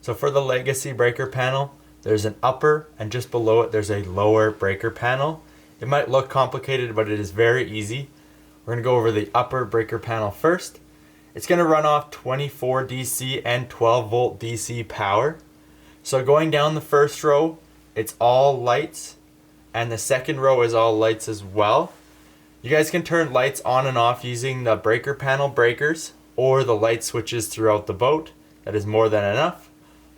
So for the legacy breaker panel, there's an upper and just below it there's a lower breaker panel. It might look complicated, but it is very easy. We're going to go over the upper breaker panel first. It's going to run off 24 DC and 12 volt DC power. So going down the first row, it's all lights, and the second row is all lights as well. You guys can turn lights on and off using the breaker panel breakers or the light switches throughout the boat. That is more than enough.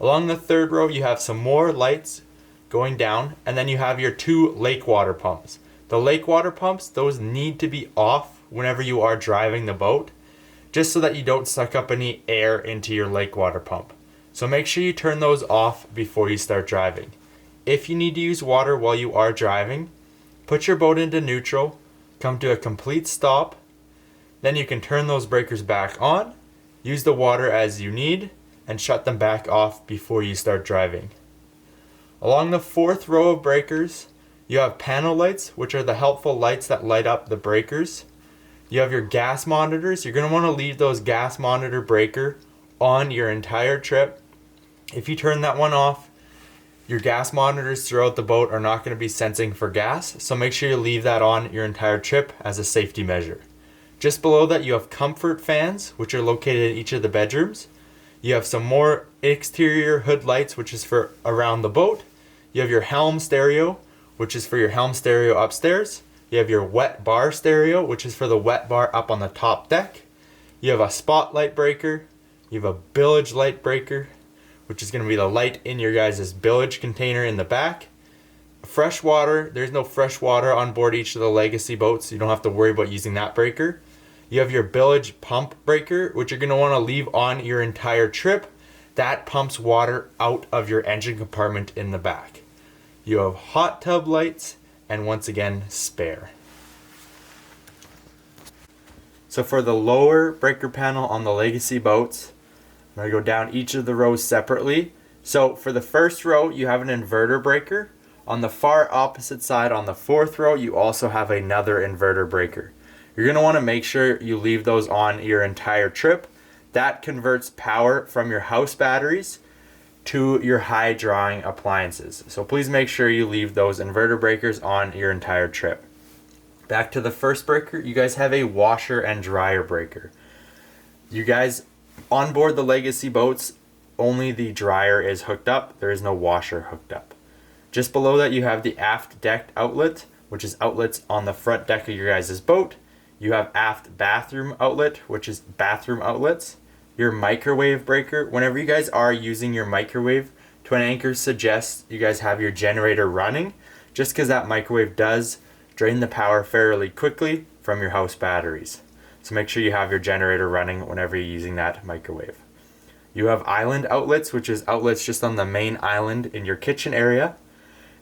Along the third row, you have some more lights going down, and then you have your 2 lake water pumps. The lake water pumps, those need to be off whenever you are driving the boat, just so that you don't suck up any air into your lake water pump. So make sure you turn those off before you start driving. If you need to use water while you are driving, put your boat into neutral, come to a complete stop, then you can turn those breakers back on, use the water as you need, and shut them back off before you start driving. Along the fourth row of breakers, you have panel lights, which are the helpful lights that light up the breakers. You have your gas monitors. You're going to want to leave those gas monitor breaker on your entire trip. If you turn that one off, your gas monitors throughout the boat are not going to be sensing for gas, so make sure you leave that on your entire trip as a safety measure. Just below that, you have comfort fans, which are located in each of the bedrooms. You have some more exterior hood lights, which is for around the boat. You have your helm stereo, which is for your helm stereo upstairs. You have your wet bar stereo, which is for the wet bar up on the top deck. You have a spotlight breaker. You have a bilge light breaker, which is going to be the light in your guys' bilge container in the back. Fresh water. There's no fresh water on board each of the legacy boats, so you don't have to worry about using that breaker. You have your bilge pump breaker, which you're going to want to leave on your entire trip. That pumps water out of your engine compartment in the back. You have hot tub lights, and once again, spare. So for the lower breaker panel on the legacy boats, I'm going to go down each of the rows separately. So for the first row, you have an inverter breaker. On the far opposite side, on the fourth row, you also have another inverter breaker. You're going to want to make sure you leave those on your entire trip. That converts power from your house batteries to your high drawing appliances. So please make sure you leave those inverter breakers on your entire trip. Back to the first breaker, you guys have a washer and dryer breaker. You guys, on board the legacy boats, only the dryer is hooked up. There is no washer hooked up. Just below that, you have the aft deck outlet, which is outlets on the front deck of your guys' boat. You have aft bathroom outlet, which is bathroom outlets. Your microwave breaker. Whenever you guys are using your microwave, Twin Anchor suggests you guys have your generator running, just because that microwave does drain the power fairly quickly from your house batteries. So make sure you have your generator running whenever you're using that microwave. You have island outlets, which is outlets just on the main island in your kitchen area.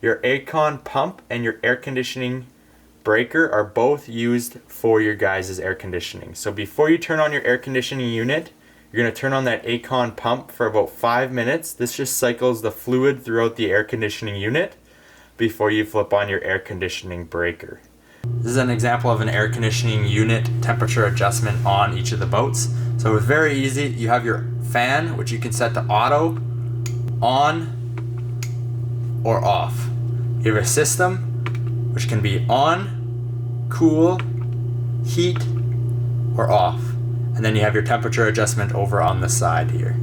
Your Acon pump and your air conditioning breaker are both used for your guys' air conditioning. So before you turn on your air conditioning unit, you're going to turn on that Acon pump for about 5 minutes. This just cycles the fluid throughout the air conditioning unit before you flip on your air conditioning breaker. This is an example of an air conditioning unit temperature adjustment on each of the boats. So it's very easy. You have your fan, which you can set to auto, on, or off. You have a system, which can be on, cool, heat, or off. And then you have your temperature adjustment over on the side here.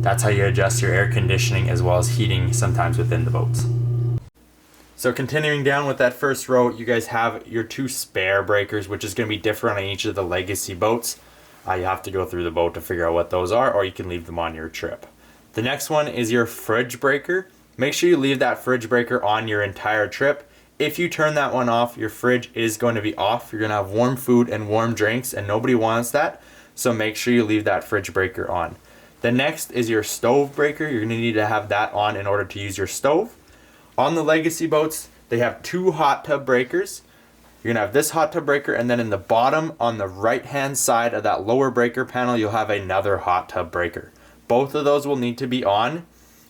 That's how you adjust your air conditioning as well as heating sometimes within the boats. So continuing down with that first row, you guys have your 2 spare breakers, which is going to be different on each of the legacy boats. You have to go through the boat to figure out what those are, or you can leave them on your trip. The next one is your fridge breaker. Make sure you leave that fridge breaker on your entire trip. If you turn that one off, your fridge is going to be off. You're going to have warm food and warm drinks, and nobody wants that. So make sure you leave that fridge breaker on. The next is your stove breaker. You're going to need to have that on in order to use your stove. On the legacy boats, they have 2 hot tub breakers. You're going to have this hot tub breaker, and then in the bottom on the right hand side of that lower breaker panel, you'll have another hot tub breaker. Both of those will need to be on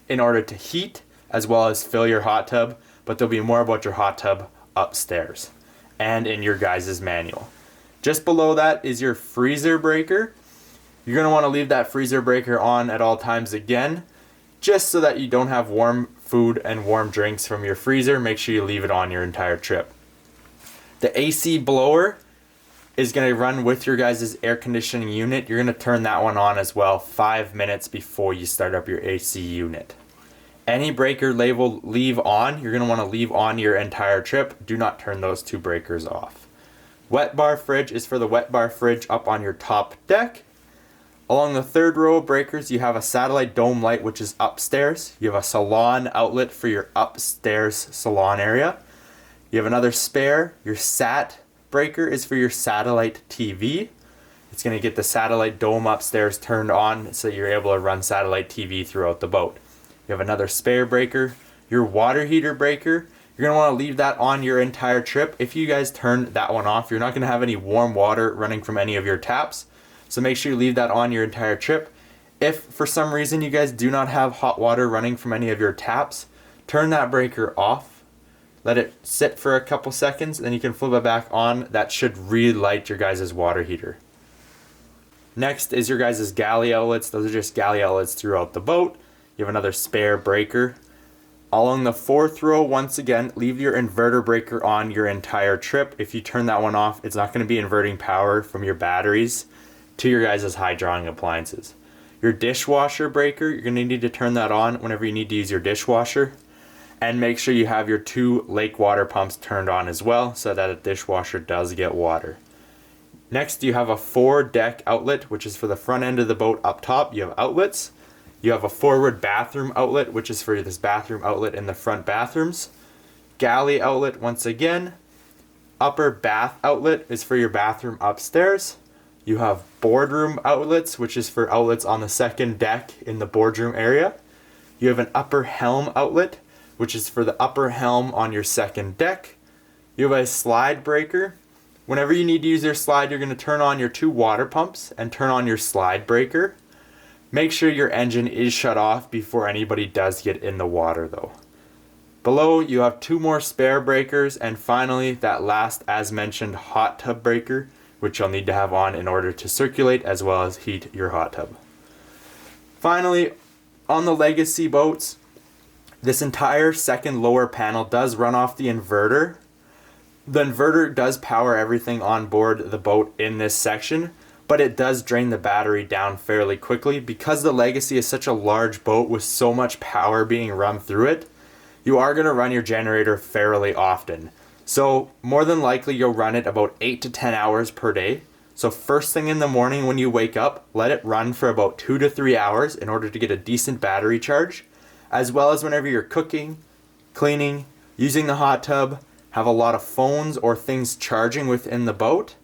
in order to heat as well as fill your hot tub, but there'll be more about your hot tub upstairs and in your guys' manual. Just below that is your freezer breaker. You're going to want to leave that freezer breaker on at all times again. just so that you don't have warm food and warm drinks from your freezer. Make sure you leave it on your entire trip. The AC blower is going to run with your guys' air conditioning unit. You're going to turn that one on as well 5 minutes before you start up your AC unit. Any breaker labeled leave on, you're going to want to leave on your entire trip. Do not turn those two breakers off. Wet bar fridge is for the wet bar fridge up on your top deck. Along the third row of breakers, you have a satellite dome light, which is upstairs. You have a salon outlet for your upstairs salon area. You have another spare. Your sat breaker is for your satellite TV. It's going to get the satellite dome upstairs turned on so you're able to run satellite TV throughout the boat. You have another spare breaker. Your water heater breaker, you're going to want to leave that on your entire trip. If you guys turn that one off, you're not going to have any warm water running from any of your taps. So make sure you leave that on your entire trip. If for some reason you guys do not have hot water running from any of your taps, turn that breaker off. Let it sit for a couple seconds, then you can flip it back on. That should relight your guys' water heater. Next is your guys' galley outlets. Those are just galley outlets throughout the boat. You have another spare breaker. Along the fourth row, once again, leave your inverter breaker on your entire trip. If you turn that one off, it's not going to be inverting power from your batteries to your guys' high drawing appliances. Your dishwasher breaker, you're going to need to turn that on whenever you need to use your dishwasher. And make sure you have your 2 lake water pumps turned on as well so that a dishwasher does get water. Next, you have a foredeck outlet, which is for the front end of the boat up top. You have outlets. You have a forward bathroom outlet, which is for this bathroom outlet in the front bathrooms. Galley outlet once again. Upper bath outlet is for your bathroom upstairs. You have boardroom outlets, which is for outlets on the second deck in the boardroom area. You have an upper helm outlet, which is for the upper helm on your second deck. You have a slide breaker. Whenever you need to use your slide, you're going to turn on your 2 water pumps and turn on your slide breaker. Make sure your engine is shut off before anybody does get in the water though. Below you have 2 more spare breakers, and finally that last as mentioned hot tub breaker, which you'll need to have on in order to circulate as well as heat your hot tub. Finally, on the legacy boats, this entire second lower panel does run off the inverter. The inverter does power everything on board the boat in this section, but it does drain the battery down fairly quickly. Because the Legacy is such a large boat with so much power being run through it, you are going to run your generator fairly often. So more than likely you'll run it about 8 to 10 hours per day. So first thing in the morning when you wake up, let it run for about 2 to 3 hours in order to get a decent battery charge, as well as whenever you're cooking, cleaning, using the hot tub, have a lot of phones or things charging within the boat.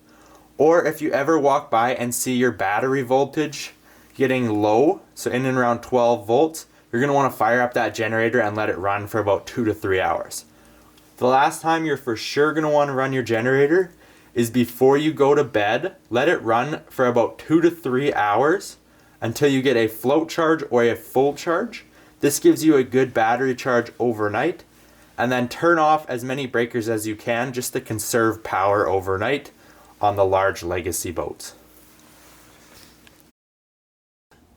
Or if you ever walk by and see your battery voltage getting low, so in and around 12 volts, you're going to want to fire up that generator and let it run for about 2 to 3 hours. The last time you're for sure going to want to run your generator is before you go to bed. Let it run for about 2 to 3 hours until you get a float charge or a full charge. This gives you a good battery charge overnight. And then turn off as many breakers as you can just to conserve power overnight on the large legacy boats.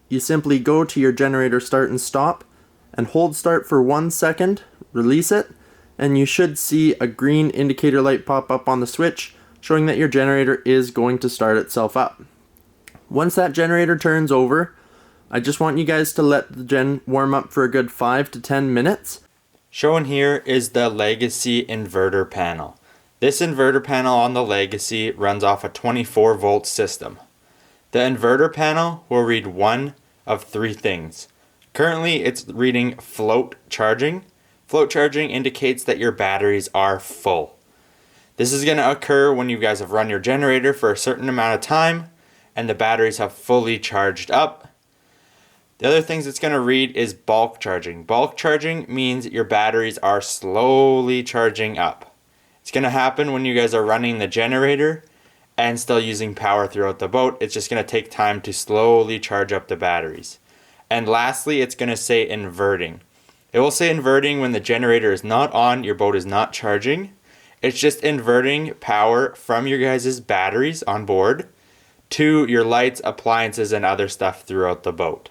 You simply go to your generator start and stop and hold start for 1 second, release it, and you should see a green indicator light pop up on the switch showing that your generator is going to start itself up. Once that generator turns over, I just want you guys to let the gen warm up for a good 5 to 10 minutes. Shown here is the Legacy inverter panel. This inverter panel on the Legacy runs off a 24 volt system. The inverter panel will read one of 3 things. Currently it's reading float charging. Float charging indicates that your batteries are full. This is going to occur when you guys have run your generator for a certain amount of time and the batteries have fully charged up. The other things it's going to read is bulk charging. Bulk charging means your batteries are slowly charging up. It's going to happen when you guys are running the generator and still using power throughout the boat. It's just going to take time to slowly charge up the batteries. And lastly, it's going to say inverting. It will say inverting when the generator is not on, your boat is not charging. It's just inverting power from your guys' batteries on board to your lights, appliances, and other stuff throughout the boat.